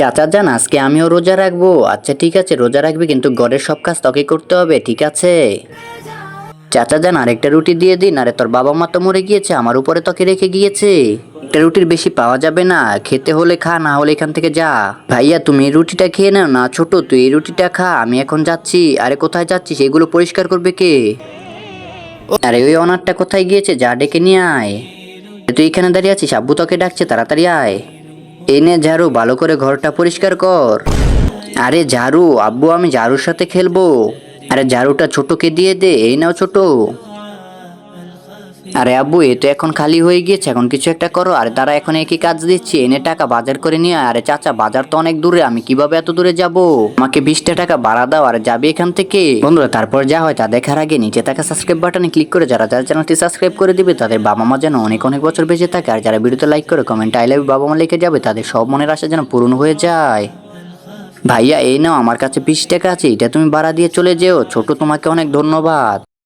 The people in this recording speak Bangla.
চাচা যান, আজকে আমিও রোজা রাখবো। আচ্ছা ঠিক আছে, রোজা রাখবি কিন্তু ঘরের সব কাজ তোকে করতে হবে, ঠিক আছে? চাচা যান, আরেকটা রুটি দিয়ে দিন। আরে তোর বাবা মা তো মরে গিয়েছে, আমার উপরে তোকে রেখে গিয়েছে। একটা রুটির বেশি পাওয়া যাবে না, খেতে হলে খা, না হলে এখান থেকে যা। ভাইয়া তুমি এই রুটিটা খেয়ে নাও না। ছোট তুই এই রুটিটা খা, আমি এখন যাচ্ছি। আরে কোথায় যাচ্ছিস? এগুলো পরিষ্কার করবে কে? আরে ওই অনারটা কোথায় গিয়েছে? যা ডেকে নিয়ে আয়। তুই এখানে দাঁড়িয়ে আছিস, আব্বু তোকে ডাকছে, তাড়াতাড়ি আয়। এই নে ঝাড়ু, ভালো করে ঘরটা পরিষ্কার কর। আরে ঝাড়ু আব্বু, আমি ঝাড়ুর সাথে খেলবো। আরে ঝাড়ুটা ছোটকে দিয়ে দে, এই নাও ছোট। আরে আব্বু, এ তো এখন খালি হয়ে গিয়েছে, এখন কিছু একটা করো। আরে তারা এখন একই কাজ দিচ্ছি, এনে টাকা বাজার করে নিয়ে আয়। আরে চাচা, বাজার তো অনেক দূরে, আমি কিভাবে এত দূরে যাব? আমাকে 20টা টাকা ভাড়া দাও, আর যাবি এখান থেকে। বন্ধুরা, তারপর যা হয় তা দেখার আগে নিচে থাকা সাবস্ক্রাইব বাটনে ক্লিক করে যারা যারা চ্যানেলটি সাবস্ক্রাইব করে দিবে তাদের বাবা মা যেন অনেক অনেক বছর বেঁচে থাকে। আর যারা ভিডিওতে লাইক করে কমেন্ট আই লাভ বাবা মা লিখে যাবে, তাদের সব মনের আশা যেন পূরণ হয়ে যায়। ভাইয়া এই নাও, আমার কাছে 20 টাকা আছে, এটা তুমি ভাড়া দিয়ে চলে যেও। ছোট, তোমাকে অনেক ধন্যবাদ।